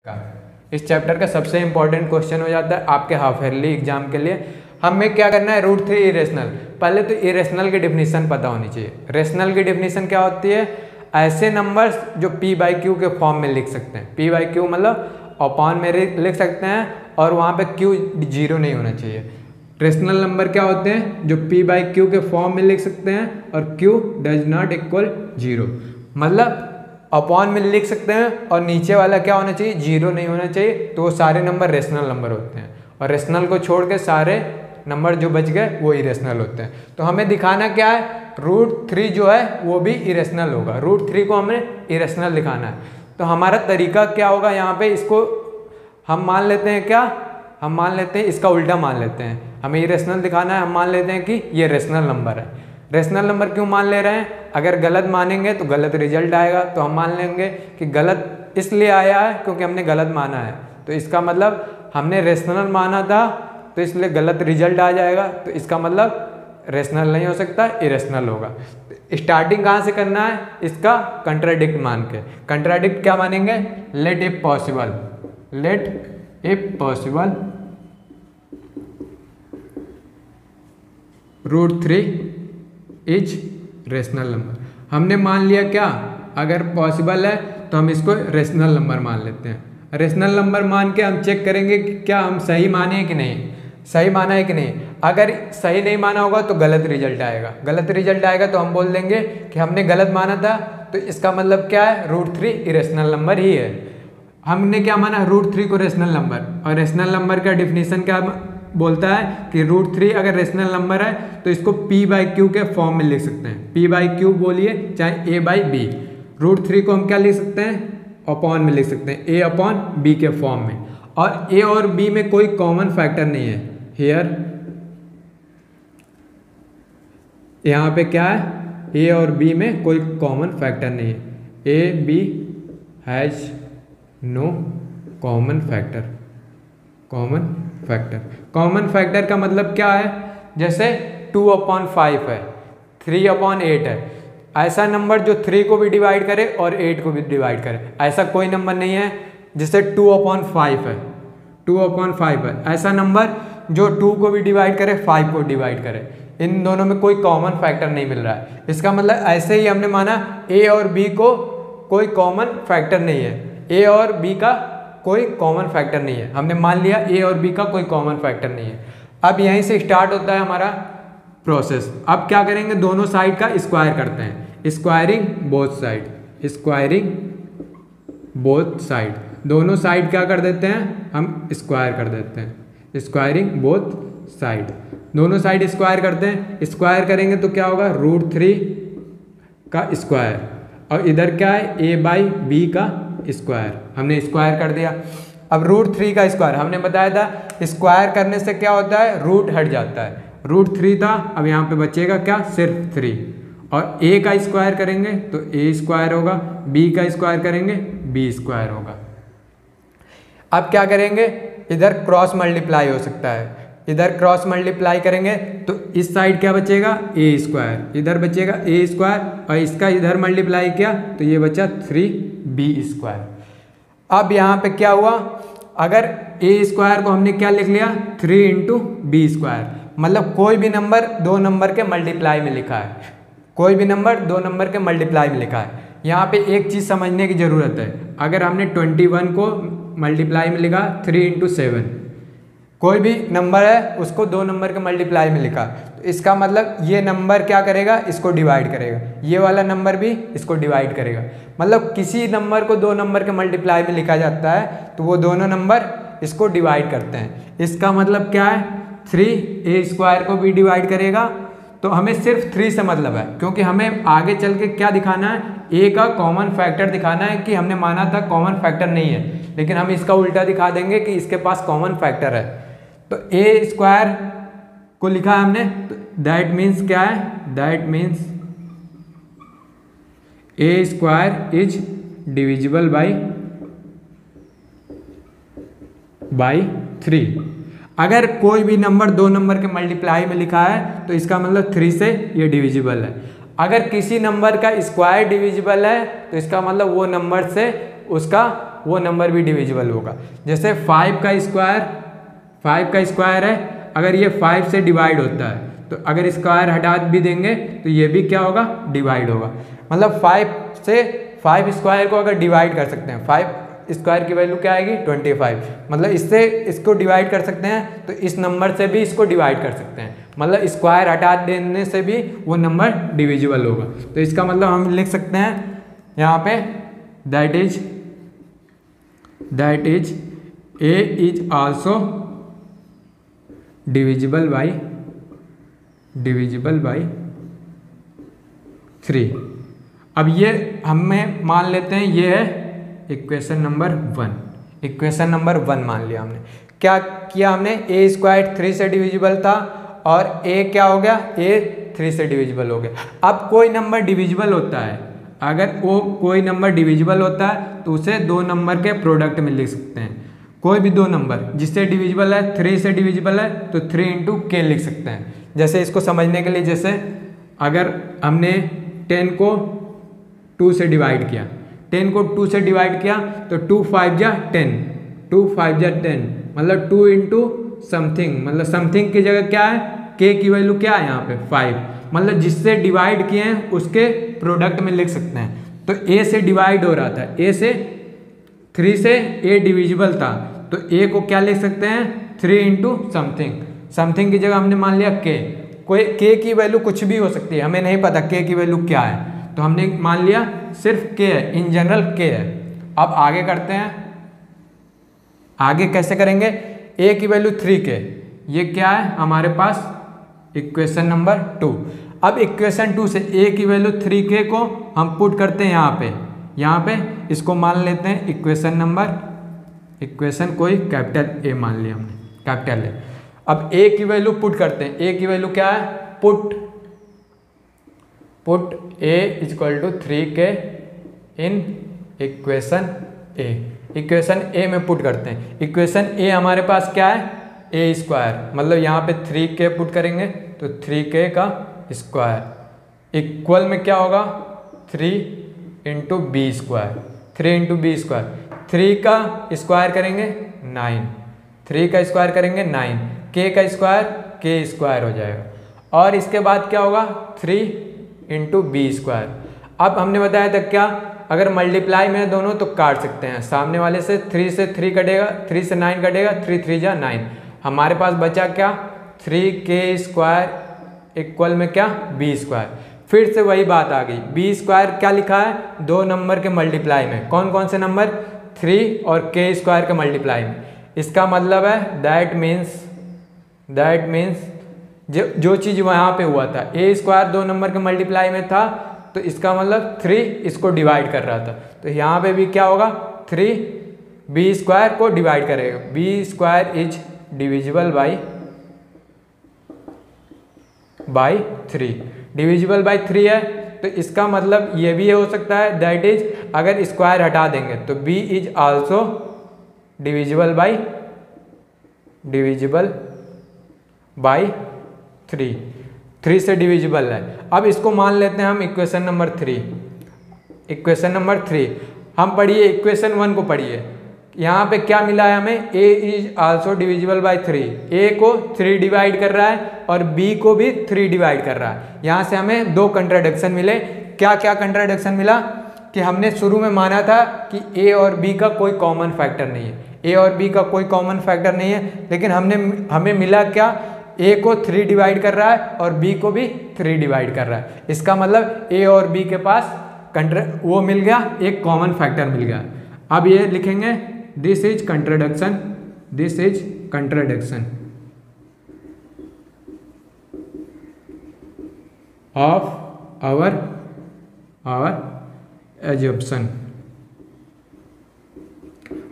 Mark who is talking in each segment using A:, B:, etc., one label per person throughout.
A: का इस चैप्टर का सबसे इंपॉर्टेंट क्वेश्चन हो जाता है आपके हाफ ईयरली एग्जाम के लिए। हमें क्या करना है, रूट 3 इरेशनल। पहले तो इरेशनल की डिफिनीशन पता होनी चाहिए। रेशनल की डिफिनीशन क्या होती है, ऐसे नंबर्स जो p बाई क्यू के फॉर्म में लिख सकते हैं। p बाई क्यू मतलब अपॉन में लिख सकते हैं और वहाँ पे q जीरो नहीं होना चाहिए। रेशनल नंबर क्या होते हैं, जो p बाई क्यू के फॉर्म में लिख सकते हैं और q does not equal zero, मतलब अपॉन में लिख सकते हैं और नीचे वाला क्या होना चाहिए, जीरो नहीं होना चाहिए। तो वो सारे नंबर रेशनल नंबर होते हैं और रेशनल को छोड़ के सारे नंबर जो बच गए वो इरेशनल होते हैं। तो हमें दिखाना क्या है, रूट 3 जो है वो भी इरेशनल होगा। रूट 3 को हमें इरेशनल दिखाना है। तो हमारा तरीका क्या होगा, यहाँ पे इसको हम मान लेते हैं क्या, हम मान लेते हैं इसका उल्टा मान लेते हैं। हमें इरेशनल दिखाना है, हम मान लेते हैं कि ये रेशनल नंबर है। रेशनल नंबर क्यों मान ले रहे हैं, अगर गलत मानेंगे तो गलत रिजल्ट आएगा। तो हम मान लेंगे कि गलत इसलिए आया है क्योंकि हमने गलत माना है। तो इसका मतलब हमने रेशनल माना था तो इसलिए गलत रिजल्ट आ जाएगा। तो इसका मतलब रेशनल नहीं हो सकता, इरेशनल होगा। स्टार्टिंग कहाँ से करना है, इसका कंट्राडिक्ट मान के। कंट्राडिक्ट क्या मानेंगे, let if possible, let if possible root 3 is rational number. हमने मान लिया क्या, अगर पॉसिबल है तो हम इसको रेशनल नंबर मान लेते हैं। रेशनल नंबर मान के हम चेक करेंगे कि क्या हम सही माने हैं कि नहीं, सही माना है कि नहीं। अगर सही नहीं माना होगा तो गलत रिजल्ट आएगा। गलत रिजल्ट आएगा तो हम बोल देंगे कि हमने गलत माना था। तो इसका मतलब क्या है, रूट 3 इरेशनल नंबर ही है। हमने क्या माना, रूट 3 को रेशनल नंबर, और रेशनल नंबर का डिफिनीशन क्या बोलता है कि रूट 3 अगर रेशनल नंबर है तो इसको p बाई क्यू के फॉर्म में लिख सकते हैं। p बाई क्यू बोलिए चाहे a बाई बी। रूट 3 को हम क्या लिख सकते हैं, अपॉन में लिख सकते हैं, a अपॉन b के फॉर्म में। और a और b में कोई कॉमन फैक्टर नहीं है। हियर यहाँ पे क्या है, a और b में कोई कॉमन फैक्टर नहीं है। a b has no common factor. Common factor, common factor का मतलब क्या है, जैसे 2/5 है, 3/8 है। ऐसा नंबर जो 3 को भी डिवाइड करे और 8 को भी डिवाइड करे, ऐसा कोई नंबर नहीं है जिससे 2/5 है। 2/5 है ऐसा नंबर जो 2 को भी डिवाइड करे, 5 को डिवाइड करे। इन दोनों में कोई कॉमन फैक्टर नहीं मिल रहा है। इसका मतलब ऐसे ही हमने माना a और b को कोई कॉमन फैक्टर नहीं है। a और b का कोई कॉमन फैक्टर नहीं है। हमने मान लिया a और b का कोई कॉमन फैक्टर नहीं है। अब यहीं से स्टार्ट होता है हमारा प्रोसेस। अब क्या करेंगे, दोनों साइड का स्क्वायर करते हैं। Squaring both side, squaring both side. दोनों साइड क्या कर देते हैं, हम स्क्वायर कर देते हैं। स्क्वायरिंग बोथ साइड, दोनों साइड स्क्वायर करते हैं। स्क्वायर करेंगे तो क्या होगा, रूट 3 का स्क्वायर, और इधर क्या है, a बाई बी का स्क्वायर। हमने स्क्वायर कर दिया। अब रूट 3 का स्क्वायर, हमने बताया था स्क्वायर करने से क्या होता है, रूट हट जाता है। रूट 3 था, अब यहाँ पे बचेगा क्या, सिर्फ 3। और a का स्क्वायर करेंगे तो a स्क्वायर होगा, b का स्क्वायर करेंगे b स्क्वायर होगा। अब क्या करेंगे, इधर क्रॉस मल्टीप्लाई हो सकता है। इधर क्रॉस मल्टीप्लाई करेंगे तो इस साइड क्या बचेगा, a स्क्वायर, इधर बचेगा a स्क्वायर, और इसका इधर मल्टीप्लाई किया तो ये बचा 3b स्क्वायर। अब यहाँ पे क्या हुआ, अगर a स्क्वायर को हमने क्या लिख लिया, 3 इंटू बी स्क्वायर। मतलब कोई भी नंबर दो नंबर के मल्टीप्लाई में लिखा है, कोई भी नंबर दो नंबर के मल्टीप्लाई में लिखा है। यहाँ पे एक चीज़ समझने की ज़रूरत है, अगर हमने 21 को मल्टीप्लाई में लिखा 3 इंटू 7, कोई भी नंबर है उसको दो नंबर के मल्टीप्लाई में लिखा, तो इसका मतलब ये नंबर क्या करेगा, इसको डिवाइड करेगा। ये वाला नंबर भी इसको डिवाइड करेगा। मतलब किसी नंबर को दो नंबर के मल्टीप्लाई में लिखा जाता है तो वो दोनों नंबर इसको डिवाइड करते हैं। इसका मतलब क्या है, 3a स्क्वायर को भी डिवाइड करेगा। तो हमें सिर्फ 3 से मतलब है, क्योंकि हमें आगे चल के क्या दिखाना है, a का कॉमन फैक्टर दिखाना है कि हमने माना था कॉमन फैक्टर नहीं है, लेकिन हम इसका उल्टा दिखा देंगे कि इसके पास कॉमन फैक्टर है। तो a स्क्वायर को लिखा है हमने, तो दैट मीन्स क्या है, that means a square is divisible by 3। अगर कोई भी नंबर दो नंबर के मल्टीप्लाई में लिखा है तो इसका मतलब 3 से ये डिविजिबल है। अगर किसी नंबर का स्क्वायर डिविजिबल है तो इसका मतलब वो नंबर से उसका वो नंबर भी डिविजिबल होगा। जैसे 5 का स्क्वायर है, अगर ये 5 से डिवाइड होता है तो अगर स्क्वायर हटा भी देंगे तो ये भी क्या होगा, डिवाइड होगा। मतलब 5 से 5 स्क्वायर को अगर डिवाइड कर सकते हैं, 5 स्क्वायर की वैल्यू क्या आएगी 25, मतलब इससे इसको डिवाइड कर सकते हैं तो इस नंबर से भी इसको डिवाइड कर सकते हैं, मतलब स्क्वायर हटा देने से भी वो नंबर डिविजिबल होगा। तो इसका मतलब हम लिख सकते हैं यहाँ पे that is a is also divisible by 3। अब ये हमें मान लेते हैं ये है इक्वेशन नंबर 1 मान लिया हमने। क्या किया हमने, a स्क्वायर 3 से डिविजिबल था और a क्या हो गया, a 3 से डिविजिबल हो गया। अब कोई नंबर डिविजिबल होता है, अगर वो कोई नंबर डिविजिबल होता है तो उसे दो नंबर के प्रोडक्ट में लिख सकते हैं। कोई भी दो नंबर जिससे डिविजिबल है, 3 से डिविजिबल है तो 3 इंटू के लिख सकते हैं। जैसे इसको समझने के लिए, जैसे अगर हमने 10 को 2 से डिवाइड किया, 10 को 2 से डिवाइड किया तो 2 5 जा 10, 2 5 जा 10, मतलब 2 इंटू समथिंग, मतलब समथिंग की जगह क्या है, के की वैल्यू क्या है यहाँ पे 5, मतलब जिससे डिवाइड किए हैं उसके प्रोडक्ट में लिख सकते हैं। तो a से डिवाइड हो रहा था, a से 3 से a डिविजिबल था तो a को क्या लिख सकते हैं 3 इंटू समथिंग की जगह हमने मान लिया k। कोई k की वैल्यू कुछ भी हो सकती है, हमें नहीं पता k की वैल्यू क्या है, तो हमने मान लिया सिर्फ k है, इन जनरल k है। अब आगे करते हैं, आगे कैसे करेंगे, a की वैल्यू 3k, ये क्या है हमारे पास इक्वेशन नंबर 2। अब इक्वेशन 2 से a की वैल्यू 3k को हम पुट करते हैं यहाँ पे इसको मान लेते हैं इक्वेशन कोई कैपिटल A मान लिया हमने, कैपिटल A। अब a की वैल्यू पुट करते हैं, a की वैल्यू क्या है, put a equal to 3k in equation A। Equation A में पुट करते हैं, इक्वेशन A हमारे पास क्या है a स्क्वायर, मतलब यहाँ पे 3k पुट करेंगे तो 3k का स्क्वायर इक्वल में क्या होगा 3 इंटू बी स्क्वायर, 3 का स्क्वायर करेंगे 9, 3 का स्क्वायर करेंगे 9, k का स्क्वायर k स्क्वायर हो जाएगा, और इसके बाद क्या होगा 3 इंटू बी स्क्वायर। अब हमने बताया था क्या, अगर मल्टीप्लाई में दोनों तो काट सकते हैं, सामने वाले से 3 से 3 कटेगा, 3 से 9 कटेगा, 3 3 जा 9, हमारे पास बचा क्या 3k स्क्वायर इक्वल में क्या बी स्क्वायर। फिर से वही बात आ गई, बी स्क्वायर क्या लिखा है, दो नंबर के मल्टीप्लाई में, कौन कौन से नंबर 3 और k स्क्वायर के मल्टीप्लाई में। इसका मतलब है दैट मीन्स जो चीज़ वहाँ पे हुआ था, a स्क्वायर दो नंबर के मल्टीप्लाई में था तो इसका मतलब 3 इसको डिवाइड कर रहा था, तो यहाँ पे भी क्या होगा 3 बी स्क्वायर को डिवाइड करेगा, B square is divisible by 3, divisible by 3 है तो इसका मतलब ये भी हो सकता है दैट इज अगर स्क्वायर हटा देंगे तो b is also divisible by 3 से डिविजिबल है। अब इसको मान लेते हैं हम इक्वेशन नंबर 3। हम पढ़िए इक्वेशन 1 को पढ़िए, यहाँ पे क्या मिला है हमें, a is also divisible by 3, a को 3 डिवाइड कर रहा है और b को भी 3 डिवाइड कर रहा है। यहाँ से हमें दो कंट्राडिक्शन मिले। क्या क्या कंट्राडिक्शन मिला कि हमने शुरू में माना था कि a और b का कोई कॉमन फैक्टर नहीं है, लेकिन हमें मिला क्या, a को 3 डिवाइड कर रहा है और b को भी 3 डिवाइड कर रहा है। इसका मतलब a और b के पास वो मिल गया, एक कॉमन फैक्टर मिल गया। अब ये लिखेंगे this is contradiction of our assumption.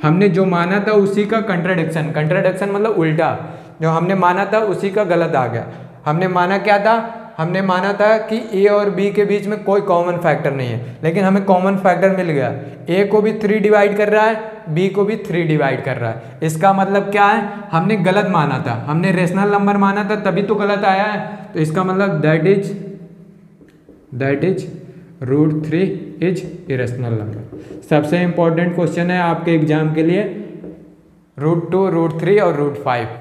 A: हमने जो माना था उसी का कंट्राडिक्शन मतलब उल्टा, जो हमने माना था उसी का गलत आ गया। हमने माना क्या था, हमने माना था कि a और b के बीच में कोई कॉमन फैक्टर नहीं है, लेकिन हमें कॉमन फैक्टर मिल गया, a को भी 3 डिवाइड कर रहा है, b को भी 3 डिवाइड कर रहा है। इसका मतलब क्या है, हमने गलत माना था, हमने रेशनल नंबर माना था तभी तो गलत आया है। तो इसका मतलब that is √3 is irrational number. सबसे इंपॉर्टेंट क्वेश्चन है आपके एग्जाम के लिए, √2, √3 और √5।